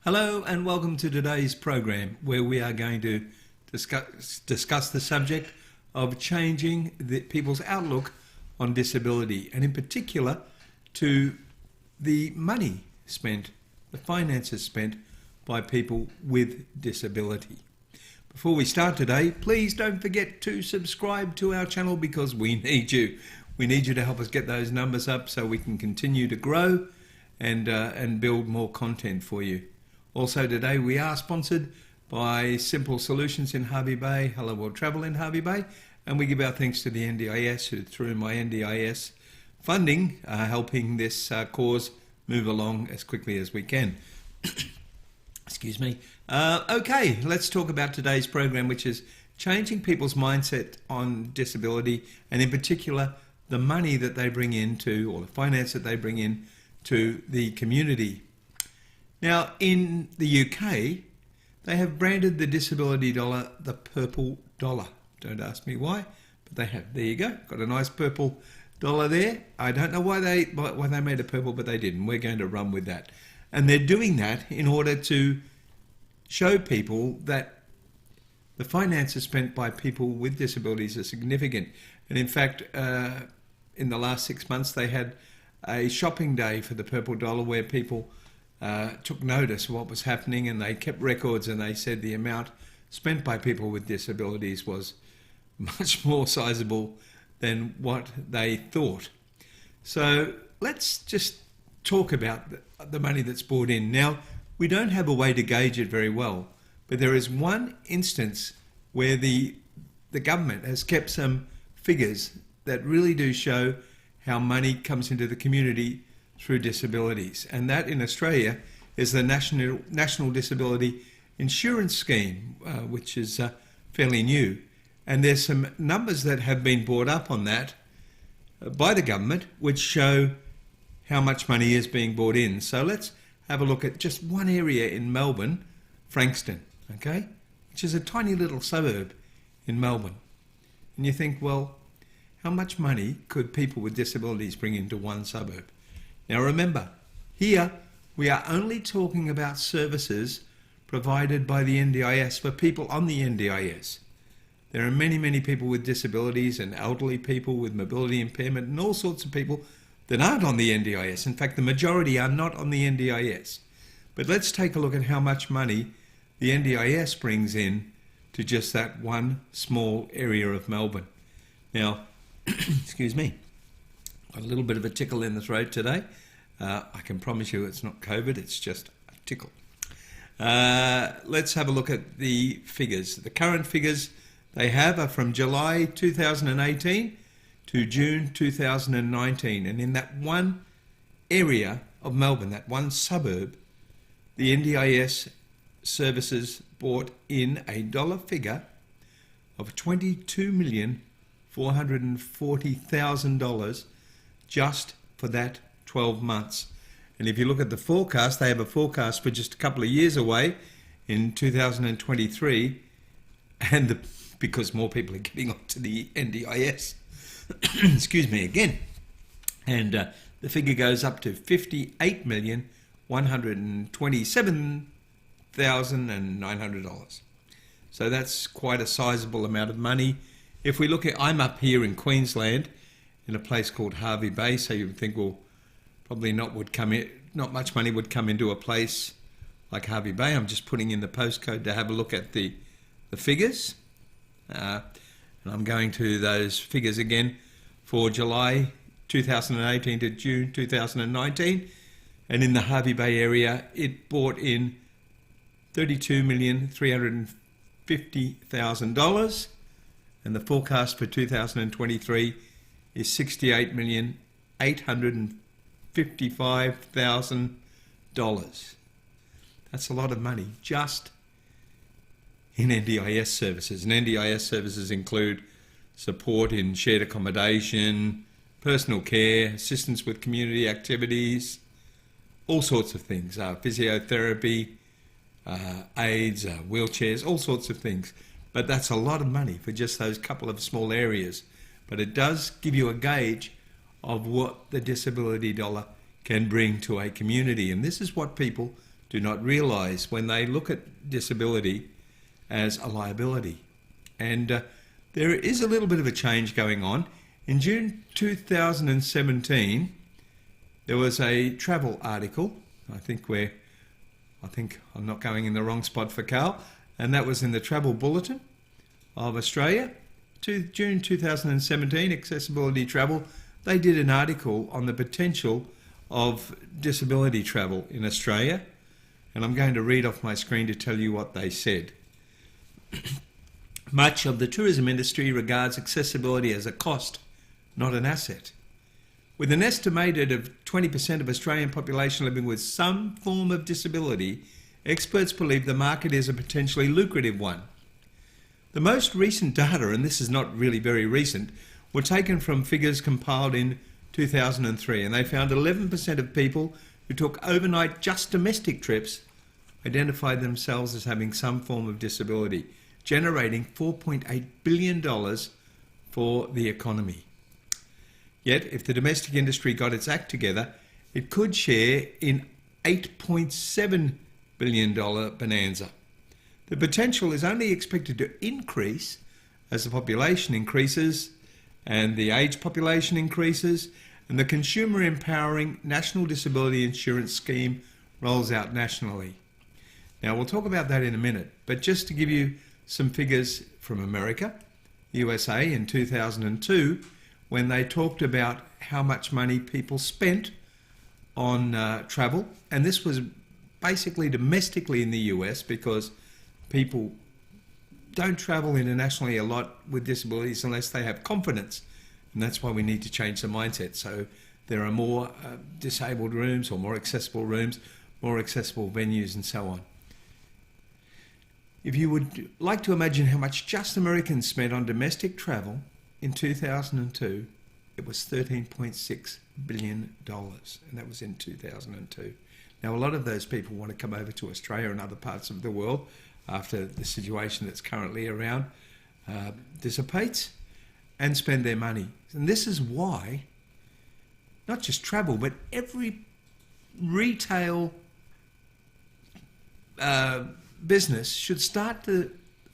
Hello and welcome to today's program where we are going to discuss the subject of changing people's outlook on disability, and in particular to the money spent, the finances spent by people with disability. Before we start today, please don't forget to subscribe to our channel because we need you. We need you to help us get those numbers up so we can continue to grow and build more content for you. Also today we are sponsored by Simple Solutions in Hervey Bay, Hello World Travel in Hervey Bay, and we give our thanks to the NDIS who, through my NDIS funding, are helping this cause move along as quickly as we can. Excuse me. Okay, let's talk about today's program, which is changing people's mindset on disability, and in particular the money that they bring into, or the finance that they bring in to the community. Now, in the UK, they have branded the disability dollar the purple dollar. Don't ask me why, but they have. There you go. Got a nice purple dollar there. I don't know why they made it purple, but they didn't. We're going to run with that. And they're doing that in order to show people that the finances spent by people with disabilities are significant. And in fact, in the last 6 months, they had a shopping day for the purple dollar where people took notice of what was happening, and they kept records, and they said the amount spent by people with disabilities was much more sizable than what they thought. So let's just talk about the money that's brought in. Now, we don't have a way to gauge it very well, but there is one instance where the government has kept some figures that really do show how money comes into the community through disabilities, and that in Australia is the National Disability Insurance Scheme, which is fairly new. And there's some numbers that have been brought up on that by the government which show how much money is being brought in. So let's have a look at just one area in Melbourne, Frankston, okay, which is a tiny little suburb in Melbourne. And you think, well, how much money could people with disabilities bring into one suburb? Now remember, here we are only talking about services provided by the NDIS for people on the NDIS. There are many, many people with disabilities and elderly people with mobility impairment and all sorts of people that aren't on the NDIS. In fact, the majority are not on the NDIS. But let's take a look at how much money the NDIS brings in to just that one small area of Melbourne. Now, excuse me, got a little bit of a tickle in the throat today. I can promise you it's not COVID, it's just a tickle. Let's have a look at the figures. The current figures they have are from July 2018 to June 2019. And in that one area of Melbourne, that one suburb, the NDIS services brought in a dollar figure of $22,440,000 just for that 12 months. And if you look at the forecast, they have a forecast for just a couple of years away in 2023, and because more people are getting onto the NDIS, excuse me again, and the figure goes up to $58,127,900. So that's quite a sizable amount of money. If we look at, I'm up here in Queensland in a place called Hervey Bay, so you would think, well, probably not much money would come into a place like Hervey Bay. I'm just putting in the postcode to have a look at the figures. And I'm going to those figures again for July 2018 to June 2019. And in the Hervey Bay area, it brought in $32,350,000. And the forecast for 2023 is $68,855,000. That's a lot of money just in NDIS services. And NDIS services include support in shared accommodation, personal care, assistance with community activities, all sorts of things, physiotherapy, aids, wheelchairs, all sorts of things. But that's a lot of money for just those couple of small areas. But it does give you a gauge of what the disability dollar can bring to a community. And this is what people do not realise when they look at disability as a liability. And there is a little bit of a change going on. In June 2017, there was a travel article. I think I'm not going in the wrong spot for Carl, and that was in the Travel Bulletin of Australia. June 2017, Accessibility Travel, they did an article on the potential of disability travel in Australia, and I'm going to read off my screen to tell you what they said. Much of the tourism industry regards accessibility as a cost, not an asset. With an estimated of 20% of Australian population living with some form of disability, experts believe the market is a potentially lucrative one. The most recent data, and this is not really very recent, were taken from figures compiled in 2003, and they found 11% of people who took overnight just domestic trips identified themselves as having some form of disability, generating $4.8 billion for the economy. Yet, if the domestic industry got its act together, it could share in $8.7 billion bonanza. The potential is only expected to increase as the population increases and the age population increases and the consumer empowering National Disability Insurance Scheme rolls out nationally. Now, we'll talk about that in a minute, but just to give you some figures from America, USA in 2002, when they talked about how much money people spent on travel, and this was basically domestically in the US because people don't travel internationally a lot with disabilities unless they have confidence, and that's why we need to change the mindset. So there are more disabled rooms or more accessible rooms, more accessible venues and so on. If you would like to imagine how much just Americans spent on domestic travel in 2002, it was $13.6 billion, and that was in 2002. Now, a lot of those people want to come over to Australia and other parts of the world after the situation that's currently around dissipates and spend their money. And this is why not just travel, but every retail business should start to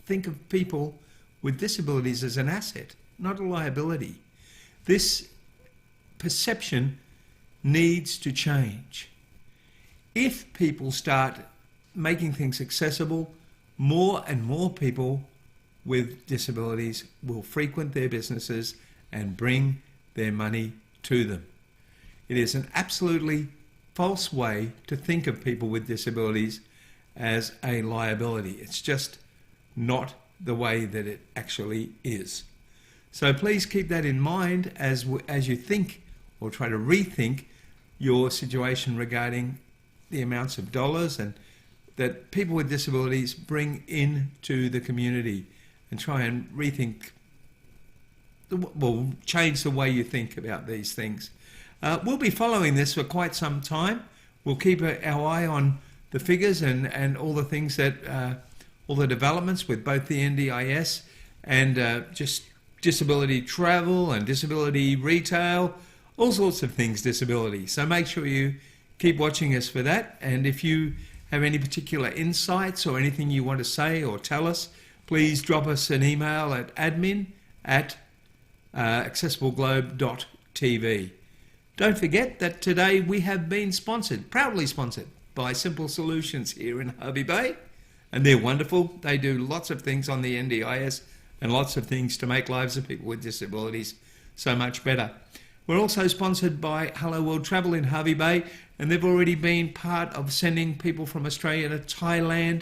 think of people with disabilities as an asset, not a liability. This perception needs to change. If people start making things accessible, more and more people with disabilities will frequent their businesses and bring their money to them. It is an absolutely false way to think of people with disabilities as a liability. It's just not the way that it actually is. So please keep that in mind as you think or try to rethink your situation regarding the amounts of dollars and that people with disabilities bring into the community, and try and rethink, change the way you think about these things. We'll be following this for quite some time. We'll keep our eye on the figures and all the things that, all the developments with both the NDIS and just disability travel and disability retail, all sorts of things disability. So make sure you keep watching us for that. And if you have any particular insights or anything you want to say or tell us, please drop us an email at admin@accessibleglobe.tv. Don't forget that today we have been proudly sponsored by Simple Solutions here in Hervey Bay, and they're wonderful. They do lots of things on the NDIS and lots of things to make lives of people with disabilities so much better. We're also sponsored by Hello World Travel in Hervey Bay, and they've already been part of sending people from Australia to Thailand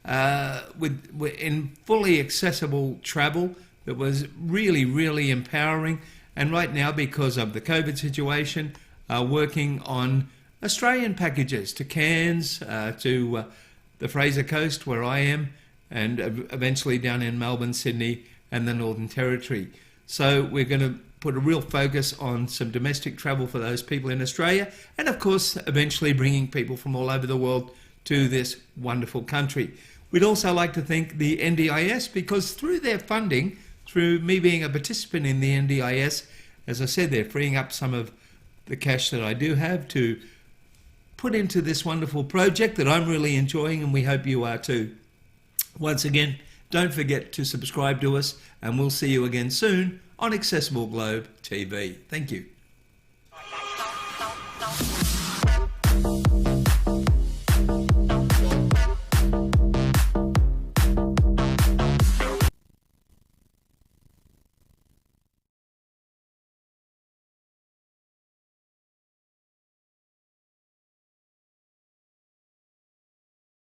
in fully accessible travel that was really, really empowering. And right now, because of the COVID situation, working on Australian packages to Cairns, to the Fraser Coast where I am, and eventually down in Melbourne, Sydney and the Northern Territory. So we're going to put a real focus on some domestic travel for those people in Australia, and of course eventually bringing people from all over the world to this wonderful country. We'd also like to thank the NDIS, because through their funding, through me being a participant in the NDIS, as I said, they're freeing up some of the cash that I do have to put into this wonderful project that I'm really enjoying, and we hope you are too. Once again, don't forget to subscribe to us, and we'll see you again soon on Accessible Globe TV. Thank you.